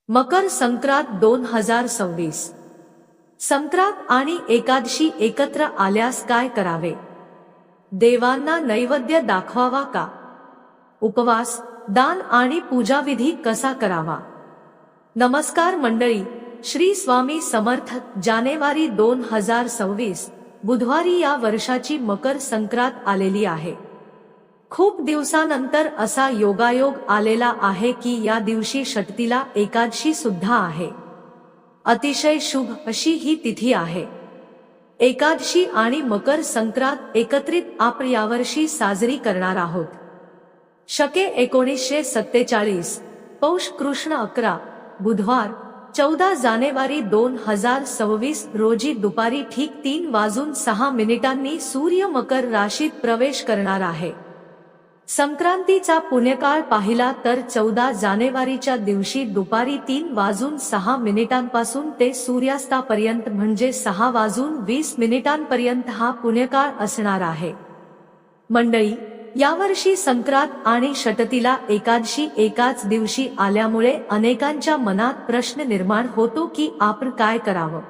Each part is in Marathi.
मकर संक्रांत 2026। संक्रांत आणि एकादशी एकत्र आल्यास काय करावे? देवांना नैवेद्य दाखवावा का? उपवास, दान आणि पूजाविधी कसा करावा? नमस्कार मंडळी, श्री स्वामी समर्थ। जानेवारी 2026 बुधवारी या वर्षाची मकर संक्रांत आलेली आहे। खूप दिवसानंतर असा योगायोग आलेला आहे की या दिवशी षटतीला एकादशी सुद्धा आहे। अतिशय शुभ अशी ही तिथी आहे। एकादशी आणि मकर संक्रांत एकत्रित आपण यावर्षी साजरी करणार आहोत। शके 1947, पौष कृष्ण 11, बुधवार 14 जानेवारी 2026 रोजी दुपारी ठीक 3:06 सूर्य मकर राशीत प्रवेश करणार आहे। संक्रांतीचा पुण्यकाळ पाहिला तर 14 जानेवारीच्या दिवशी दुपारी 3:06 पासून ते सूर्यास्तापर्यंत म्हणजे 6:20 पर्यंत हा पुण्यकाळ असणार आहे। मंडळी, यावर्षी संक्रांत आणि षटतीला एकादशी एकाच दिवशी आल्यामुळे अनेकांच्या मनात प्रश्न निर्माण होतो की आपण काय करावं?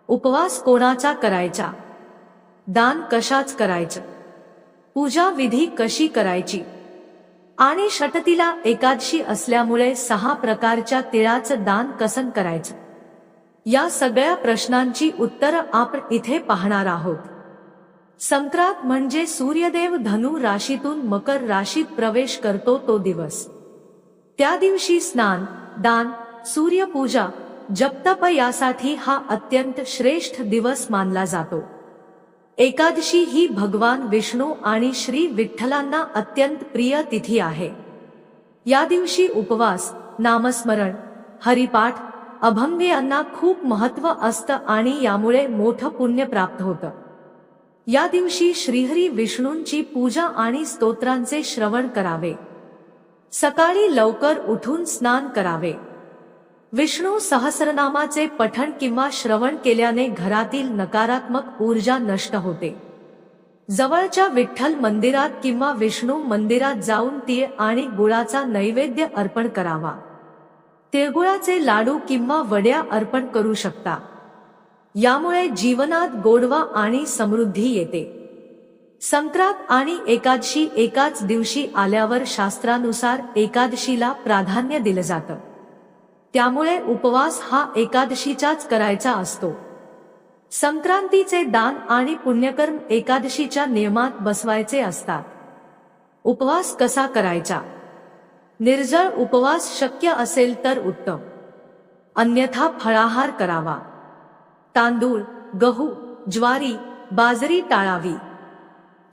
उपवास कोणाचा करायचा? दान कशाच करायचं? पूजा विधी कशी करायची? आणि षटतीला एकादशी असल्यामुळे 6 प्रकारच्या तिळाचं दान कसं करायचं? या सगळ्या प्रश्नांची उत्तरं आपण इथे पाहणार आहोत। संक्रांत म्हणजे सूर्यदेव धनु राशीतून मकर राशीत प्रवेश करतो तो दिवस। त्या दिवशी स्नान, दान, सूर्यपूजा, जपतप यासाठी हा अत्यंत श्रेष्ठ दिवस मानला जातो। एकादशी ही भगवान विष्णू आणि श्री विठ्ठलांना अत्यंत प्रिय तिथी आहे। या दिवशी उपवास, नामस्मरण, हरिपाठ, अभंग यांना खूप महत्त्व असतं आणि यामुळे मोठं पुण्य प्राप्त होतं। या दिवशी श्रीहरी विष्णूंची पूजा आणि स्तोत्रांचे श्रवण करावे। सकाळी लवकर उठून स्नान करावे। विष्णू सहस्रनामाचे पठण किंवा श्रवण केल्याने घरातील नकारात्मक ऊर्जा नष्ट होते। जवळच्या विठ्ठल मंदिरात किंवा विष्णू मंदिरात जाऊन तीळ आणि गुळाचा नैवेद्य अर्पण करावा। तिळगुळाचे लाडू किंवा वड्या अर्पण करू शकता। यामुळे जीवनात गोडवा आणि समृद्धी येते। संक्रांत आणि एकादशी एकाच दिवशी आल्यावर शास्त्रानुसार एकादशीला प्राधान्य दिलं जातं। त्यामुळे उपवास हा एकादशीचाच करायचा असतो। संक्रांतीचे दान आणि पुण्यकर्म एकादशीच्या नियमात बसवायचे असतात। उपवास कसा करायचा? निर्जळ उपवास शक्य असेल तर उत्तम, अन्यथा फळाहार करावा। तांदूळ, गहू, ज्वारी, बाजरी टाळावी।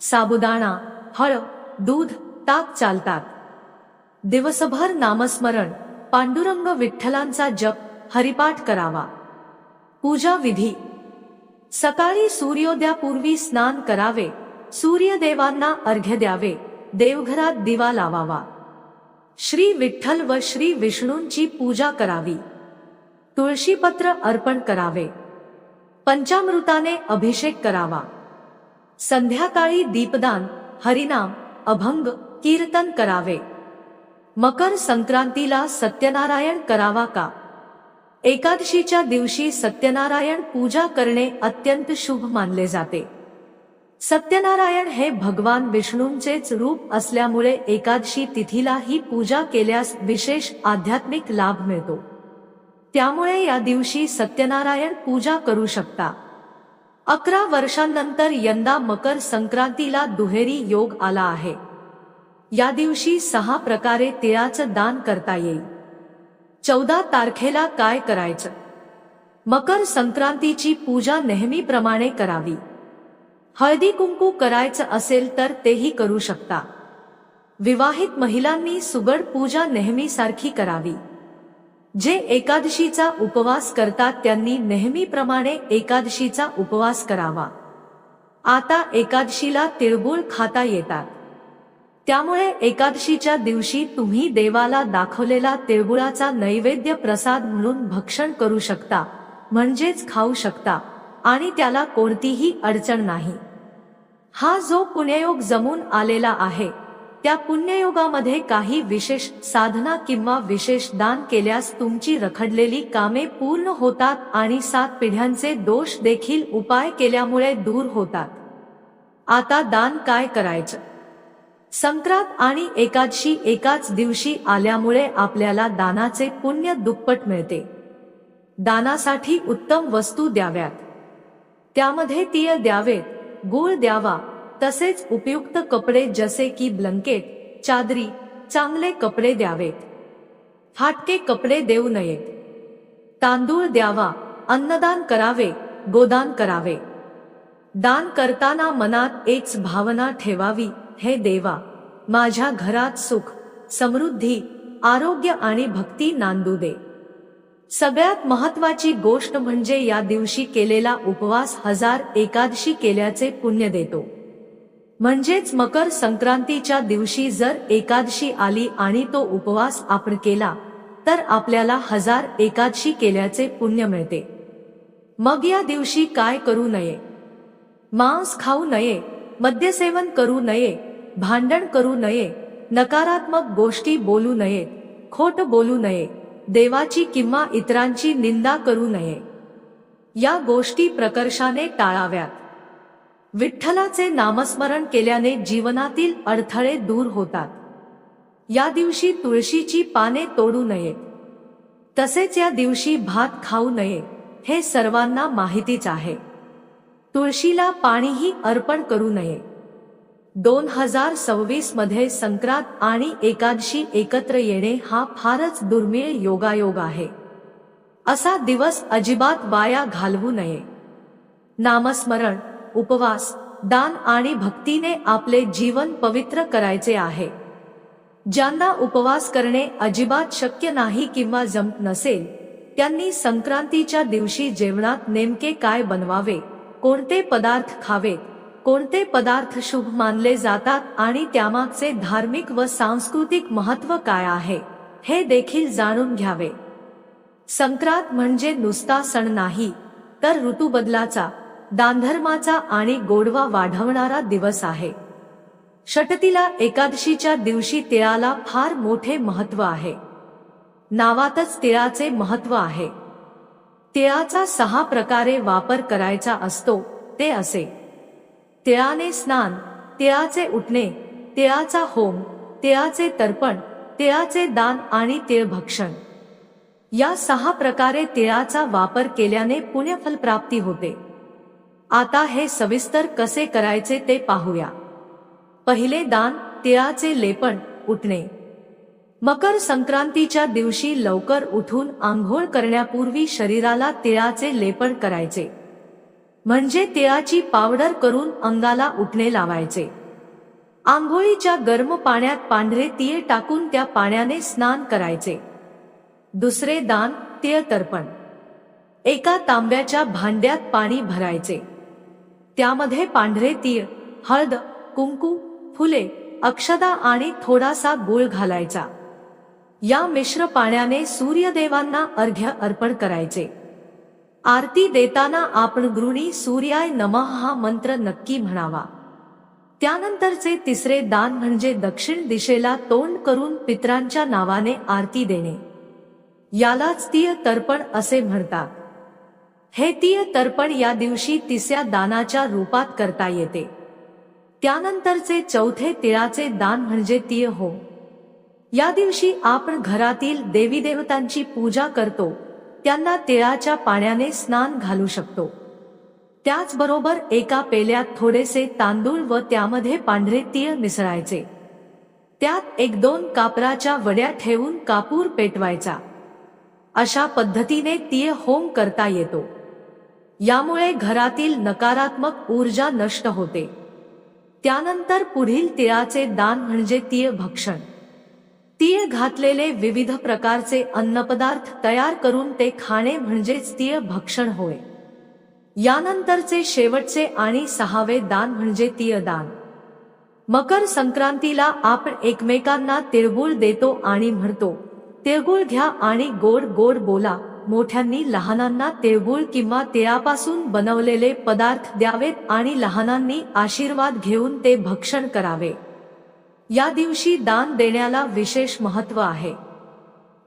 साबुदाणा, हळद, दूध, ताक चालतात। दिवसभर नामस्मरण, पांडुरंग विठ्ठलांचा जप, हरिपाठ करावा। पूजा विधी: सकाळी सूर्योदयापूर्वी स्नान करावे, सूर्यदेवांना अर्घ्य द्यावे, देवघरात दिवा लावावा, श्री विठ्ठल व श्री विष्णूंची पूजा करावी, तुळशीपत्र अर्पण करावे, पंचामृताने अभिषेक करावा। संध्याकाळी दीपदान, हरिनाम, अभंग, कीर्तन करावे। मकर संक्रांतीला सत्यनारायण करावा का? एकादशीच्या दिवशी सत्यनारायण पूजा करणे अत्यंत शुभ मानले जाते। सत्यनारायण हे भगवान विष्णूंचेच रूप असल्यामुळे एकादशी तिथीला ही पूजा केल्यास विशेष आध्यात्मिक लाभ मिळतो। त्यामुळे या दिवशी सत्यनारायण पूजा करू शकता। 11 वर्षांनंतर यंदा मकर संक्रांतीला दुहेरी योग आला आहे। या दिवशी 6 प्रकारे तिळाचं दान करता येईल। 14 तारखेला काय करायचं? मकर संक्रांतीची पूजा नेहमीप्रमाणे करावी। हळदी कुंकू करायचं असेल तर तेही करू शकता। विवाहित महिलांनी सुगड पूजा नेहमीसारखी करावी। जे एकादशीचा उपवास करतात त्यांनी नेहमीप्रमाणे एकादशीचा उपवास करावा। आता एकादशीला तिळगुळ खाता येतात। त्यामुळे एकादशीच्या दिवशी तुम्ही देवाला दाखवलेला तिळगुळाचा नैवेद्य प्रसाद म्हणून भक्षण करू शकता, म्हणजेच खाऊ शकता आणि त्याला कोणतीही अडचण नाही। हा जो पुण्ययोग जमून आलेला आहे त्या पुण्ययोगामध्ये काही विशेष साधना किंवा विशेष दान केल्यास तुमची रखडलेली कामे पूर्ण होतात आणि 7 पिढ्यांचे दोष देखील उपाय केल्यामुळे दूर होतात. आता दान काय करायचं? संक्रांत आणि एकादशी एकाच दिवशी आल्यामुळे आपल्याला दानाचे पुण्य दुप्पट मिळते. दानासाठी उत्तम वस्तू द्याव्यात. त्यामध्ये तीळ द्यावेत, गूळ द्यावा, तसेच उपयुक्त कपडे जसे की ब्लंकेट, चादरी, चांगले कपडे द्यावेत. फाटके कपडे देऊ नयेत. तांदूळ द्यावा, अन्नदान करावे, गोदान करावे. दान करताना मनात एकच भावना ठेवावी, हे देवा, माझ्या घरात सुख, समृद्धी, आरोग्य आणि भक्ती नांदू दे. सगळ्यात महत्त्वाची गोष्ट म्हणजे या दिवशी केलेला उपवास 1000 एकादशी केल्याचे पुण्य देतो. म्हणजेच मकर संक्रांतीच्या दिवशी जर एकादशी आली आणि तो उपवास आपण केला तर आपल्याला 1000 एकादशी केल्याचे पुण्य मिळते. मग या दिवशी काय करू नये? मांस खाऊ नये, मद्यसेवन करू नये, भांडण करू नये, नकारात्मक गोष्टी बोलू नयेत, खोट बोलू नये, देवाची किंवा इतरांची निंदा करू नये. या गोष्टी प्रकर्षाने टाळाव्यात. विठ्ठलाचे नामस्मरण केल्याने जीवनातील अडथळे दूर होतात. या दिवशी तुळशीची पाने तोडू नयेत. तसेच या दिवशी भात खाऊ नये, हे सर्वांना माहितीच आहे. तुळशीला पाणीही अर्पण करू नये. 2026 मध्ये संक्रांत आणि एकादशी एकत्र येणे हा फारच दुर्मिळ योगायोग आहे. असा दिवस अजिबात वाया घालवू नये. नामस्मरण, उपवास, दान आणि भक्तीने आपले जीवन पवित्र करायचे आहे. ज्यांना उपवास करणे अजिबात शक्य नाही किंवा जमत नसेल त्यांनी संक्रांतीच्या दिवशी जेवणात नेमके काय बनवावे, कोणते पदार्थ खावेत, कोणते पदार्थ शुभ मानले जातात आणि त्यामागचे धार्मिक व सांस्कृतिक महत्त्व काय आहे हे देखील जाणून घ्यावे. संक्रांत म्हणजे नुसता सण नाही तर ऋतुबदलाचा, दानधर्माचा आणि गोडवा वाढवणारा दिवस आहे. षटतिला एकादशीच्या दिवशी तिळाला फार मोठे महत्त्व आहे. नावातच तिळाचे महत्त्व आहे. तिळाचा 6 प्रकारे वापर करायचा असतो ते असे: तिळाने स्नान, तिळाचे उठणे, तिळाचा होम, तिळाचे तर्पण, तिळाचे दान आणि तिळभक्षण. या 6 प्रकारे तिळाचा वापर केल्याने पुण्यफल प्राप्ती होते. आता हे सविस्तर कसे करायचे ते पाहूया. पहिले दान, तिळाचे लेपन, उठणे. मकर संक्रांतीच्या दिवशी लवकर उठून आंघोळ करण्यापूर्वी शरीराला तिळाचे लेपन करायचे. म्हणजे तिळाची पावडर करून अंगाला उठणे लावायचे. आंघोळीच्या गरम पाण्यात पांढरे तीळ टाकून त्या पाण्याने स्नान करायचे. दुसरे दान, तीळ तर्पण. एका तांब्याच्या भांड्यात पाणी भरायचे. त्यामध्ये पांढरे तीळ, हळद, कुंकू, फुले, अक्षदा आणि थोडासा गूळ घालायचा. या मिश्र पाण्याने सूर्यदेवांना अर्घ्य अर्पण करायचे. आरती देताना आपण गृणी सूर्याय नमः हा मंत्र नक्की म्हणावा. त्यानंतरचे तिसरे दान म्हणजे दक्षिण दिशेला तोंड करून पितरांच्या नावाने आरती देणे. यालाच तीळ तर्पण असे म्हणतात. हे तीळ तर्पण या दिवशी तिसऱ्या दानाच्या रूपात करता येते. त्यानंतरचे चौथे तिळाचे दान म्हणजे तीळ होम. या दिवशी आपण घरातील देवी देवतांची पूजा करतो, त्यांना तिळाच्या पाण्याने स्नान घालू शकतो. त्याचबरोबर एका पेल्यात थोडेसे तांदूळ व त्यामध्ये पांढरे तीळ मिसळायचे. त्यात 1-2 कापराच्या वड्या ठेवून कापूर पेटवायचा. अशा पद्धतीने तीळ होम करता येतो. यामुळे घरातील नकारात्मक ऊर्जा नष्ट होते. त्यानंतर पुढील तिळाचे दान म्हणजे तीळ भक्षण. तीळ घातलेले विविध प्रकारचे अन्नपदार्थ तयार करून ते खाणे म्हणजेच तीळ भक्षण होय. यानंतरचे शेवटचे आणि 6वे दान म्हणजे तीळ दान. मकर संक्रांतीला आपण एकमेकांना तिळगुळ देतो आणि म्हणतो, तिळगुळ घ्या आणि गोड गोड बोला. मोठ्यांनी लहानांना तिळगुळ किंवा तिळापासून बनवलेले पदार्थ द्यावेत आणि लहानांनी आशीर्वाद घेऊन ते भक्षण करावे. या दिवशी दान देण्याला विशेष महत्त्व आहे.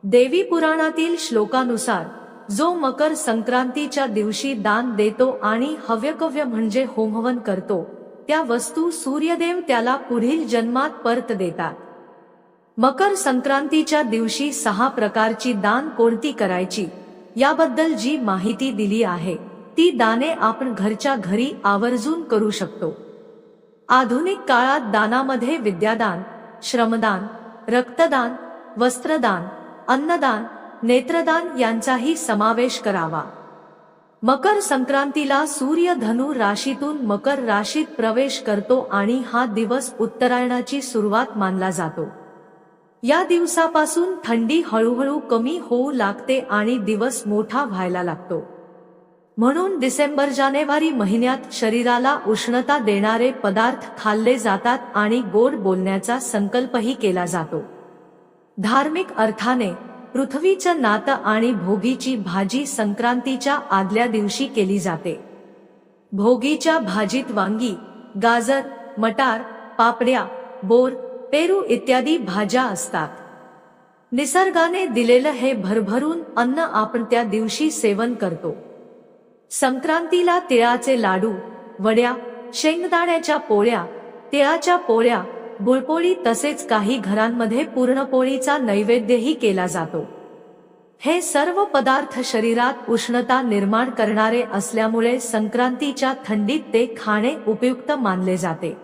देवी पुराणातील श्लोकानुसार जो मकर संक्रांतीच्या दिवशी दान देतो आणि हव्यकव्य म्हणजे होमहवन करतो, त्या वस्तू सूर्यदेव त्याला पुढील जन्मात परत देतात. मकर संक्रांतीच्या दिवशी 6 प्रकारची दान कोणती करायची याबद्दल जी माहिती दिली आहे ती दाने आपण घरच्या घरी आवर्जून करू शकतो. आधुनिक काळात दानामध्ये विद्यादान, श्रमदान, रक्तदान, वस्त्रदान, अन्नदान, नेत्रदान यांचाही समावेश करावा. मकर संक्रांतीला सूर्य धनु राशीतून मकर राशीत प्रवेश करतो आणि हा दिवस उत्तरायणाची सुरुवात मानला जातो. या दिवसापासून थंडी हळूहळू कमी होऊ लागते आणि दिवस मोठा व्हायला लागतो. म्हणून डिसेंबर-जानेवारी महिन्यात शरीराला उष्णता देणारे पदार्थ खाल्ले जातात आणि गोड बोलण्याचा संकल्पही केला जातो. धार्मिक अर्थाने पृथ्वीचं नातं आणि भोगीची भाजी संक्रांतीच्या आदल्या दिवशी केली जाते. भोगीच्या भाजीत वांगी, गाजर, मटार, पापड्या, बोर, पेरू इत्यादी भाज्या असतात. निसर्गाने दिलेलं हे भरभरून अन्न आपण त्या दिवशी सेवन करतो. संक्रांतीला तिळाचे लाडू, वड्या, शेंगदाण्याच्या पोळ्या, तिळाच्या पोळ्या, गुळपोळी तसेच काही घरांमध्ये पुरणपोळीचा नैवेद्यही केला जातो. हे सर्व पदार्थ शरीरात उष्णता निर्माण करणारे असल्यामुळे संक्रांतीच्या थंडीत ते खाणे उपयुक्त मानले जाते.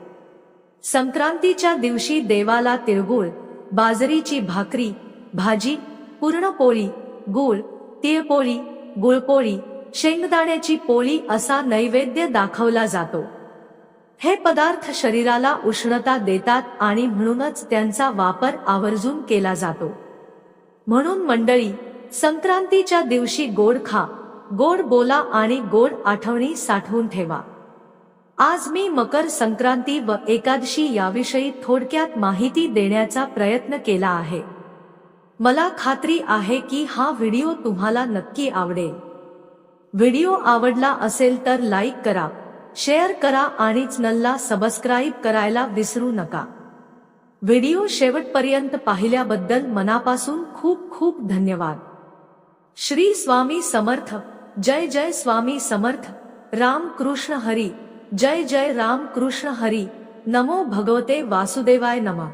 संक्रांतीच्या दिवशी देवाला तिळगुळ, बाजरीची भाकरी, भाजी, पुरणपोळी, गूळ, तिळपोळी, गुळपोळी, शेंगदाण्याची पोळी असा नैवेद्य दाखवला जातो. हे पदार्थ शरीराला उष्णता देतात आणि म्हणूनच त्यांचा वापर आवर्जून केला जातो. म्हणून मंडळी, संक्रांतीच्या दिवशी गोड खा, गोड बोला आणि गोड आठवणी साठवून ठेवा. आज मी मकर संक्रांती व एकादशी याविषयी थोडक्यात माहिती देण्याचा प्रयत्न केला आहे. मला खात्री आहे की हा व्हिडिओ तुम्हाला नक्की आवडेल. व्हिडिओ आवडला असेल तर लाईक करा, शेअर करा आणि चॅनलला सबस्क्राईब करायला विसरू नका. व्हिडिओ शेवटपर्यंत पाहिल्याबद्दल मनापासून खूप खूप धन्यवाद. श्री स्वामी समर्थ. जय जय स्वामी समर्थ. राम कृष्ण हरी. जय जय राम कृष्ण हरी. नमो भगवते वासुदेवाय नमः.